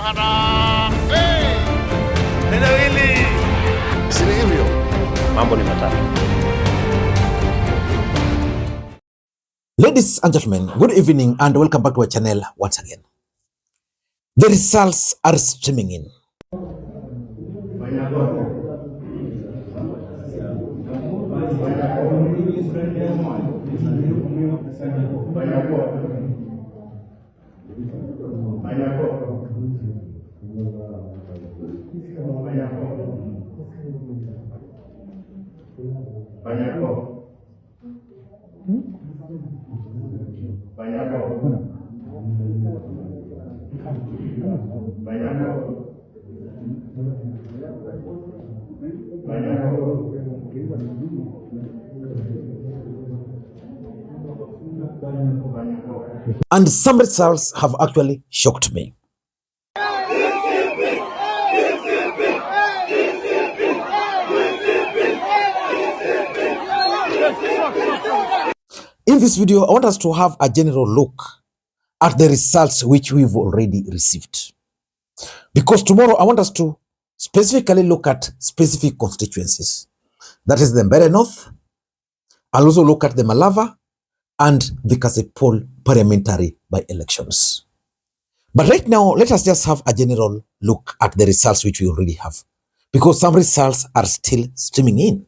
Ladies and gentlemen, good evening and welcome back to our channel once again. The results are streaming in. And some results have actually shocked me. In this video, I want us to have a general look at the results which we've already received. Because tomorrow I want us to specifically look at specific constituencies. That is the Mbeere North. I'll also look at the Malava and the Kasipul parliamentary by-elections. But right now, let us just have a general look at the results which we already have, because some results are still streaming in.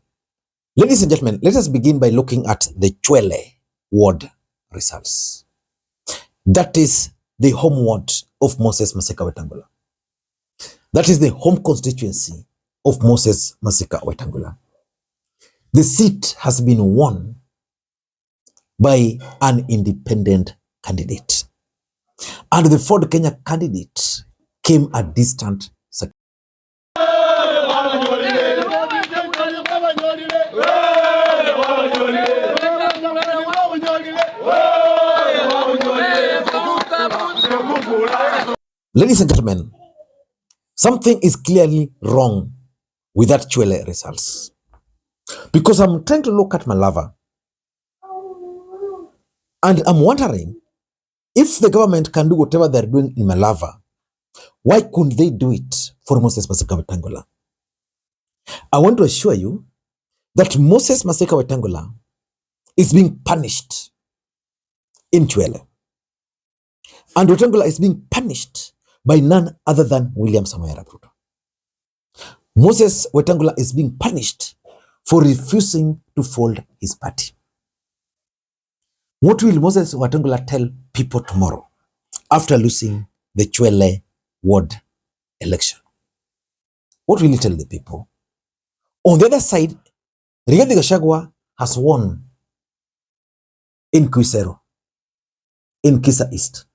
Ladies and gentlemen, let us begin by looking at the Chwele ward results. That is the home ward of Moses Masika Wetang'ula. That is the home constituency of Moses Masika Wetang'ula. The seat has been won by an independent candidate. And the Ford Kenya candidate came a distant second. Ladies and gentlemen, something is clearly wrong with that Chwele results. Because I'm trying to look at Malava and I'm wondering, if the government can do whatever they're doing in Malava, why couldn't they do it for Moses Masika Wetang'ula? I want to assure you that Moses Masika Wetang'ula is being punished in Chwele. And Wetang'ula is being punished by none other than William Samoei Ruto. Moses Wetang'ula is being punished for refusing to fold his party. What will Moses Wetang'ula tell people tomorrow after losing the Chwele ward election? What will he tell the people? On the other side, Rigathi Gachagua has won in Kuisero, in Kisa East.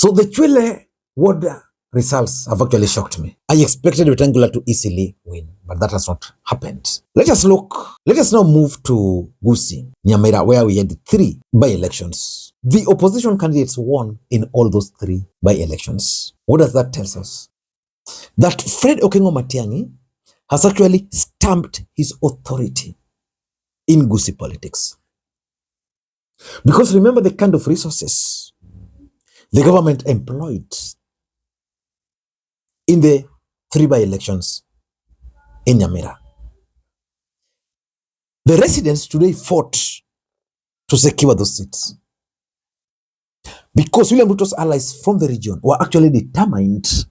So the Chwele ward results have actually shocked me. I expected Wetang'ula to easily win, but that has not happened. Let us now move to Goosey, Nyamira, where we had 3 by-elections. The opposition candidates won in all those 3 by-elections. What does that tell us? That Fred Matiang'i has actually stamped his authority in Goosey politics. Because remember the kind of resources the government employed in the 3 by-elections in Nyamira. The residents today fought to secure those seats because William Ruto's allies from the region were actually determined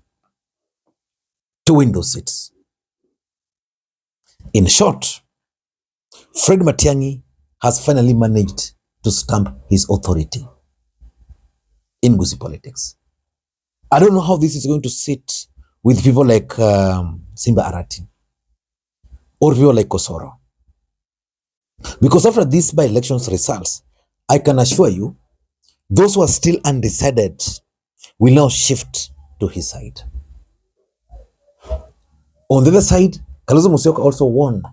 to win those seats. In short, Fred Matiang'i has finally managed to stamp his authority in Goosey politics. I don't know how this is going to sit with people like Simba Arati or people like Kosoro. Because after these by-elections results, I can assure you, those who are still undecided will now shift to his side. On the other side, Kalonzo Musyoka also won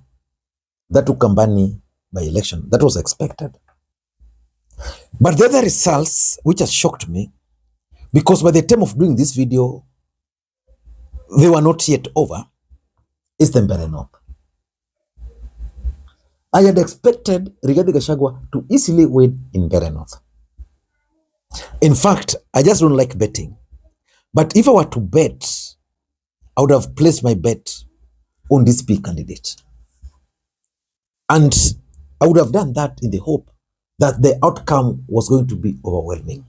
that Ukambani by-election. That was expected. But the other results, which has shocked me, because by the time of doing this video, they were not yet over, is the Mbeere North. I had expected Rigathi Gachagua to easily win in Mbeere North. In fact, I just don't like betting. But if I were to bet, I would have placed my bet on this big candidate. And I would have done that in the hope that the outcome was going to be overwhelming.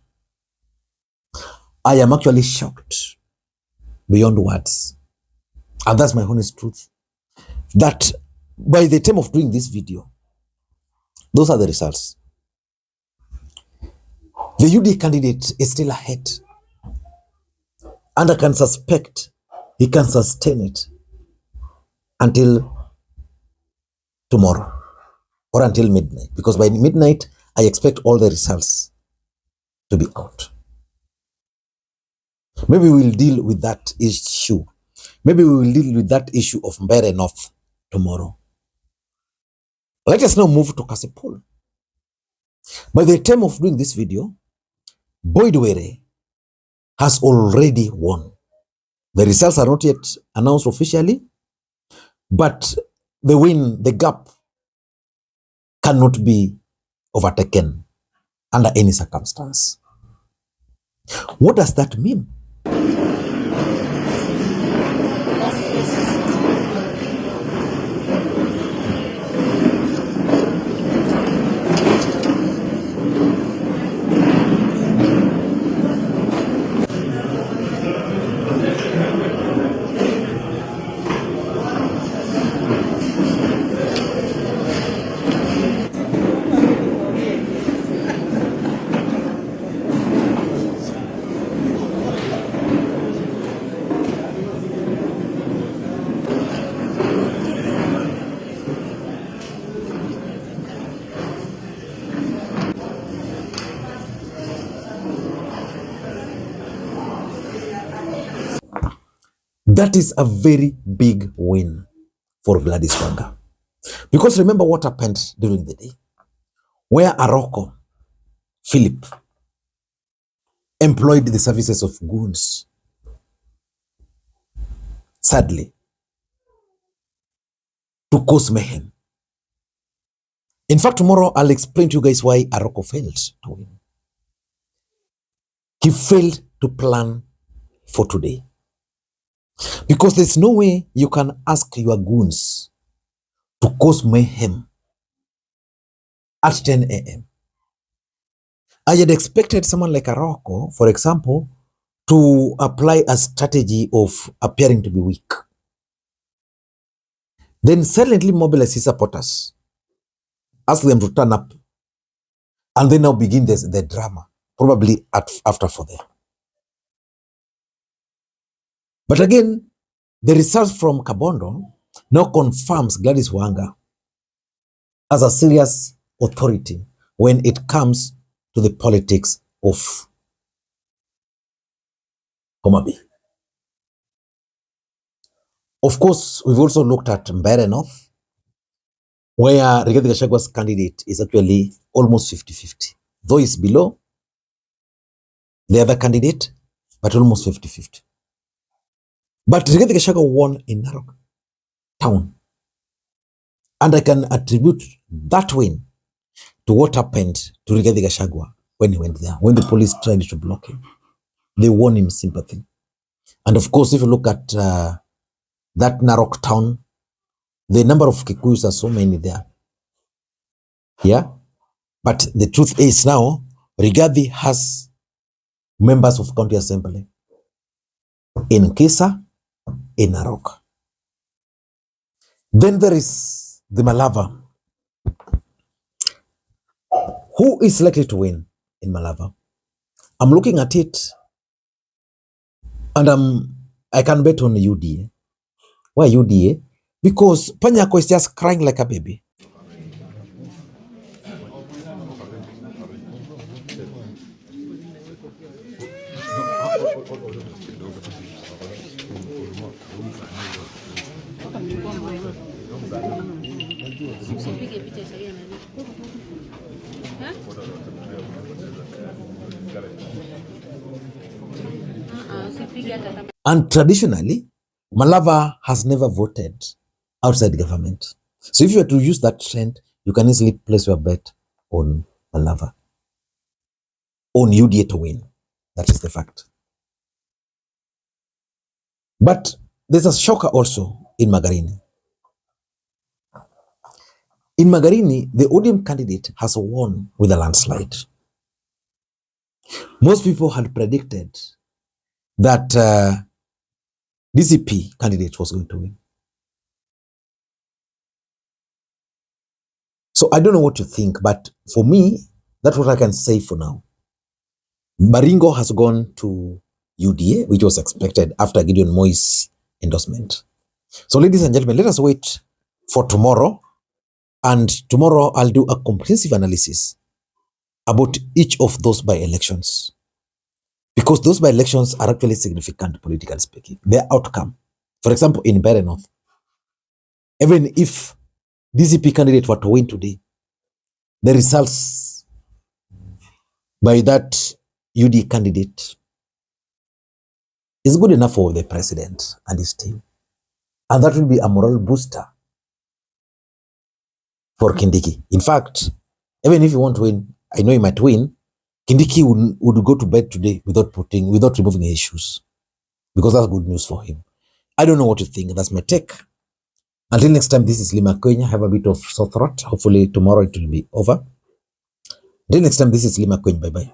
I am actually shocked beyond words. And that's my honest truth. That by the time of doing this video, those are the results. The UDA candidate is still ahead. And I can suspect he can sustain it until tomorrow or until midnight. Because by midnight, I expect all the results to be out. Maybe we'll deal with that issue. Maybe we will deal with that issue of Mbeere North tomorrow. Let us now move to Kasipul. By the time of doing this video, Mbeere has already won. The results are not yet announced officially, but the win, the gap cannot be overtaken under any circumstance. What does that mean? That is a very big win for Gladys Wanga. Because remember what happened during the day, where Aroko, Philip, employed the services of goons, sadly, to cause mayhem. In fact, tomorrow I'll explain to you guys why Aroko failed to win. He failed to plan for today. Because there's no way you can ask your goons to cause mayhem at 10 a.m. I had expected someone like Aroko, for example, to apply a strategy of appearing to be weak. Then silently mobilize his supporters, ask them to turn up, and then now begin the drama, probably after for them. But again, the results from Kabondo now confirms Gladys Wanga as a serious authority when it comes to the politics of Homa Bay. Of course, we've also looked at Mbeere North, where Rigathi Gachagua's candidate is actually almost 50-50. Though it's below the other candidate, but almost 50-50. But Rigathi Gachagua won in Narok town. And I can attribute that win to what happened to Rigathi Gachagua when he went there, when the police tried to block him. They won him sympathy. And of course, if you look at that Narok town, the number of Kikuyus are so many there. Yeah? But the truth is now, Rigathi has members of county assembly in Kisa, in Narok. Then there is the Malava. Who is likely to win in Malava? I'm looking at it and I can bet on UDA. Why UDA? Because Panyako is just crying like a baby. And traditionally, Malava has never voted outside government. So if you were to use that trend, you can easily place your bet on Malava, on UDA to win. That is the fact. But there's a shocker also in Magarini. In Magarini, the ODM candidate has won with a landslide. Most people had predicted that DCP candidate was going to win. So I don't know what you think, but for me, that's what I can say for now. Baringo has gone to UDA, which was expected after Gideon Moi's endorsement. So ladies and gentlemen, let us wait for tomorrow. And tomorrow I'll do a comprehensive analysis about each of those by-elections. Because those by-elections are actually significant, politically speaking. Their outcome. For example, in Mbeere North, even if DCP candidate were to win today, the results by that UD candidate is good enough for the president and his team. And that will be a moral booster for Kindiki. In fact, even if you want to win, I know he might win, Kindiki would go to bed today without removing his shoes. Because that's good news for him. I don't know what you think. That's my take. Until next time, this is Makwiny. Have a bit of sore throat. Hopefully tomorrow it will be over. Until next time, this is Makwiny. Bye-bye.